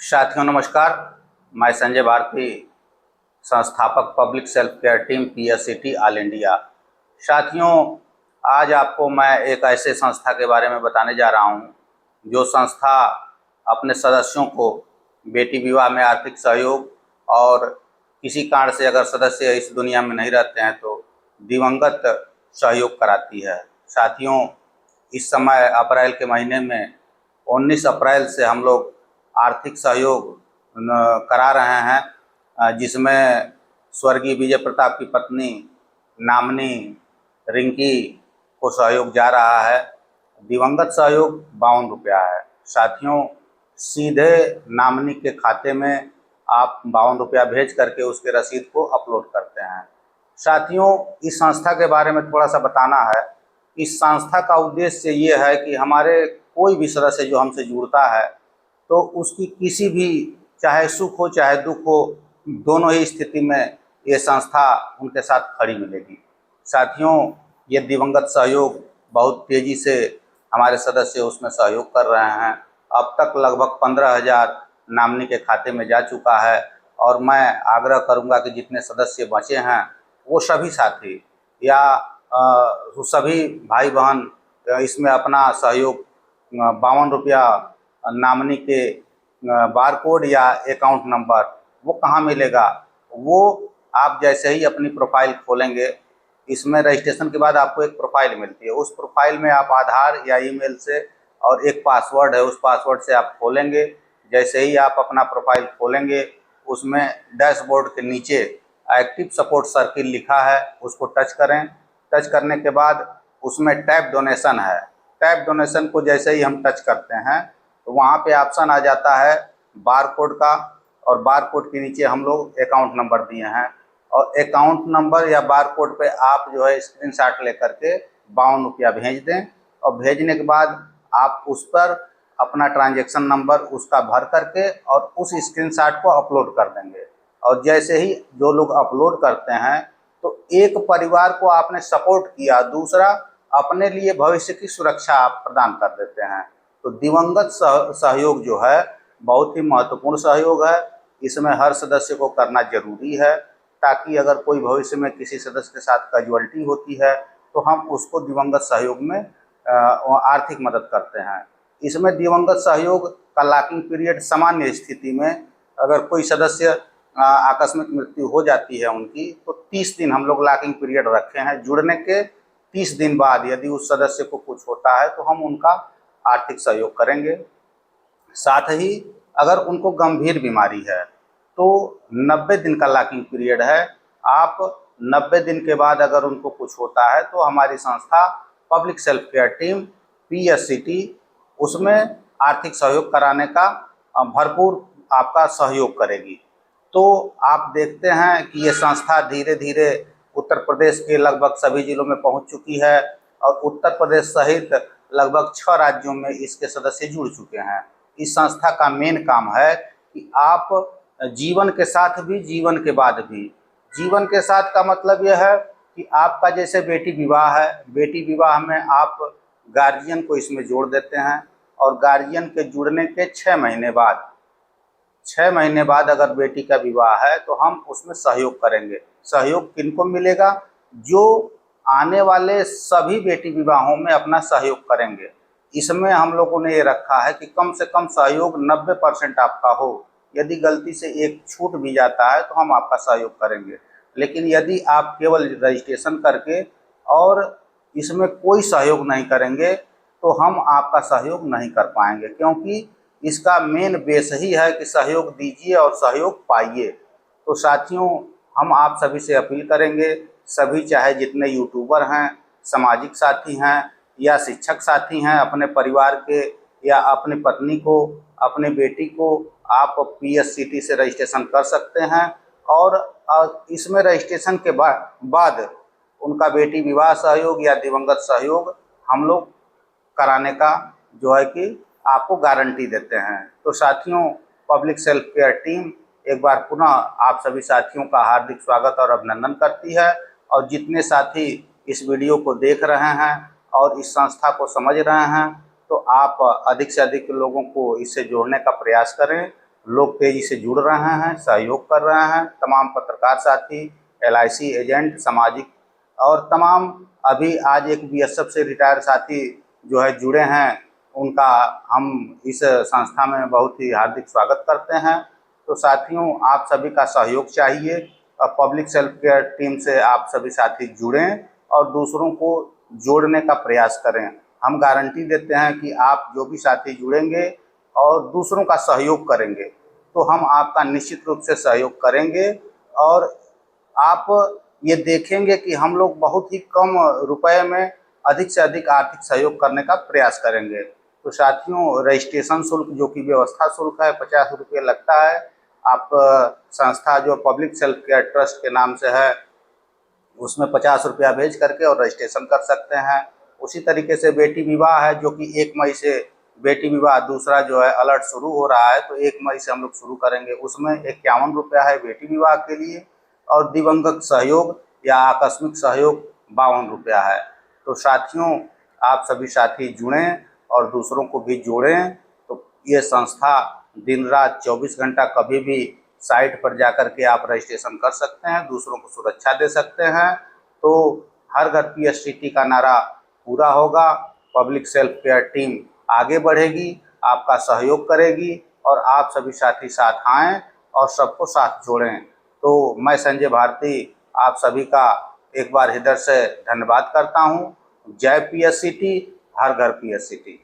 साथियों नमस्कार। मैं संजय भारती, संस्थापक public self care team PSCT all India. साथियों, आज आपको मैं एक ऐसे संस्था के बारे में बताने जा रहा हूं जो संस्था अपने सदस्यों को बेटी विवाह में आर्थिक सहयोग और किसी कारण से अगर सदस्य इस दुनिया में नहीं रहते हैं तो दिवंगत सहयोग कराती है। साथियों, इस समय अप्रैल के महीने में 19 अप्रैल से हम लोग आर्थिक सहयोग करा रहे हैं, जिसमें स्वर्गीय विजय प्रताप की पत्नी नामनी रिंकी को सहयोग जा रहा है। दिवंगत सहयोग 52 रुपया है। साथियों, सीधे नामनी के खाते में आप 52 रुपया भेज करके उसके रसीद को अपलोड करते हैं। साथियों, इस संस्था के बारे में थोड़ा सा बताना है। इस संस्था का उद्देश्य ये है कि हमारे कोई भी सदस्य जो हमसे जुड़ता है तो उसकी किसी भी, चाहे सुख हो चाहे दुख हो, दोनों ही स्थिति में ये संस्था उनके साथ खड़ी मिलेगी। साथियों, ये दिवंगत सहयोग बहुत तेज़ी से हमारे सदस्य उसमें सहयोग कर रहे हैं। अब तक लगभग 15,000 नामनी के खाते में जा चुका है और मैं आग्रह करूंगा कि जितने सदस्य बचे हैं वो सभी साथी या सभी भाई बहन इसमें अपना सहयोग 52 रुपया नामनी के बार कोड या अकाउंट नंबर वो कहाँ मिलेगा, वो आप जैसे ही अपनी प्रोफाइल खोलेंगे, इसमें रजिस्ट्रेशन के बाद आपको एक प्रोफाइल मिलती है। उस प्रोफाइल में आप आधार या ईमेल से और एक पासवर्ड है, उस पासवर्ड से आप खोलेंगे। जैसे ही आप अपना प्रोफाइल खोलेंगे, उसमें डैशबोर्ड के नीचे एक्टिव सपोर्ट सर्किल लिखा है, उसको टच करें। टच करने के बाद उसमें टैप डोनेशन है। टैप डोनेशन को जैसे ही हम टच करते हैं तो वहाँ पे ऑप्शन आ जाता है बार कोड का, और बार कोड के नीचे हम लोग अकाउंट नंबर दिए हैं, और अकाउंट नंबर या बार कोड पे आप जो है स्क्रीनशॉट लेकर के 52 रुपया भेज दें। और भेजने के बाद आप उस पर अपना ट्रांजैक्शन नंबर उसका भर करके और उस स्क्रीनशॉट को अपलोड कर देंगे। और जैसे ही जो लोग अपलोड करते हैं तो एक परिवार को आपने सपोर्ट किया, दूसरा अपने लिए भविष्य की सुरक्षा आप प्रदान कर देते हैं। तो दिवंगत सहयोग जो है बहुत ही महत्वपूर्ण सहयोग है। इसमें हर सदस्य को करना जरूरी है, ताकि अगर कोई भविष्य में किसी सदस्य के साथ कैजुअल्टी होती है तो हम उसको दिवंगत सहयोग में आर्थिक मदद करते हैं। इसमें दिवंगत सहयोग का लॉकिंग पीरियड, सामान्य स्थिति में अगर कोई सदस्य आकस्मिक मृत्यु हो जाती है उनकी, तो 30 दिन हम लोग लॉकिंग पीरियड रखे हैं। जुड़ने के 30 दिन बाद यदि उस सदस्य को कुछ होता है तो हम उनका आर्थिक सहयोग करेंगे। साथ ही अगर उनको गंभीर बीमारी है तो 90 दिन का लॉकिंग पीरियड है। आप 90 दिन के बाद अगर उनको कुछ होता है तो हमारी संस्था public self care team PSCT उसमें आर्थिक सहयोग कराने का भरपूर आपका सहयोग करेगी। तो आप देखते हैं कि ये संस्था धीरे धीरे उत्तर प्रदेश के लगभग सभी जिलों में पहुंच चुकी है, और उत्तर प्रदेश सहित लगभग 6 राज्यों में इसके सदस्य जुड़ चुके हैं। इस संस्था का मेन काम है कि आप जीवन के साथ भी, जीवन के बाद भी, जीवन के साथ का मतलब यह है कि आपका जैसे बेटी विवाह है, बेटी विवाह में आप गार्जियन को इसमें जोड़ देते हैं, और गार्जियन के जुड़ने के 6 महीने बाद, 6 महीने बाद अगर बेटी का विवाह है तो हम उसमें सहयोग करेंगे। सहयोग किनको मिलेगा? जो आने वाले सभी बेटी विवाहों में अपना सहयोग करेंगे। इसमें हम लोगों ने ये रखा है कि कम से कम सहयोग 90% आपका हो। यदि गलती से एक छूट भी जाता है तो हम आपका सहयोग करेंगे। लेकिन यदि आप केवल रजिस्ट्रेशन करके और इसमें कोई सहयोग नहीं करेंगे तो हम आपका सहयोग नहीं कर पाएंगे, क्योंकि इसका मेन बेस ही है कि सहयोग दीजिए और सहयोग पाइए। तो साथियों, हम आप सभी से अपील करेंगे, सभी चाहे जितने यूट्यूबर हैं, सामाजिक साथी हैं या शिक्षक साथी हैं, अपने परिवार के या अपनी पत्नी को, अपनी बेटी को आप PSCT से रजिस्ट्रेशन कर सकते हैं। और इसमें रजिस्ट्रेशन के बाद उनका बेटी विवाह सहयोग या दिवंगत सहयोग हम लोग कराने का जो है कि आपको गारंटी देते हैं। तो साथियों, पब्लिक सेल्फ केयर टीम एक बार पुनः आप सभी साथियों का हार्दिक स्वागत और अभिनंदन करती है। और जितने साथी इस वीडियो को देख रहे हैं और इस संस्था को समझ रहे हैं, तो आप अधिक से अधिक लोगों को इससे जोड़ने का प्रयास करें, लोग तेजी से जुड़ रहे हैं, सहयोग कर रहे हैं। तमाम पत्रकार साथी, LIC एजेंट, सामाजिक और तमाम अभी आज एक BSF से रिटायर साथी जो है जुड़े हैं, उनका हम इस संस्था में बहुत ही हार्दिक स्वागत करते हैं। तो साथियों, आप सभी का सहयोग चाहिए और पब्लिक सेल्फ केयर टीम से आप सभी साथी जुड़ें और दूसरों को जोड़ने का प्रयास करें। हम गारंटी देते हैं कि आप जो भी साथी जुड़ेंगे और दूसरों का सहयोग करेंगे तो हम आपका निश्चित रूप से सहयोग करेंगे और आप ये देखेंगे कि हम लोग बहुत ही कम रुपए में अधिक से अधिक आर्थिक सहयोग करने का प्रयास करेंगे। तो साथियों, रजिस्ट्रेशन शुल्क जो कि व्यवस्था शुल्क है 50 रुपये लगता है। आप संस्था जो पब्लिक सेल्फ केयर ट्रस्ट के नाम से है उसमें 50 रुपया भेज करके और रजिस्ट्रेशन कर सकते हैं। उसी तरीके से बेटी विवाह है जो कि 1 मई से बेटी विवाह दूसरा जो है अलर्ट शुरू हो रहा है, तो 1 मई से हम लोग शुरू करेंगे। उसमें 51 रुपया है बेटी विवाह के लिए और दिवंगत सहयोग या आकस्मिक सहयोग 52 रुपया है। तो साथियों, आप सभी साथी जुड़ें और दूसरों को भी जोड़ें। तो ये संस्था दिन रात 24 घंटा कभी भी साइट पर जाकर के आप रजिस्ट्रेशन कर सकते हैं, दूसरों को सुरक्षा दे सकते हैं। तो हर घर PSCT का नारा पूरा होगा, पब्लिक सेल्फ केयर टीम आगे बढ़ेगी, आपका सहयोग करेगी और आप सभी साथी साथ आएँ और सबको साथ जोड़ें। तो मैं संजय भारती आप सभी का एक बार हृदय से धन्यवाद करता हूँ। जय PSCT, हर घर PSCT।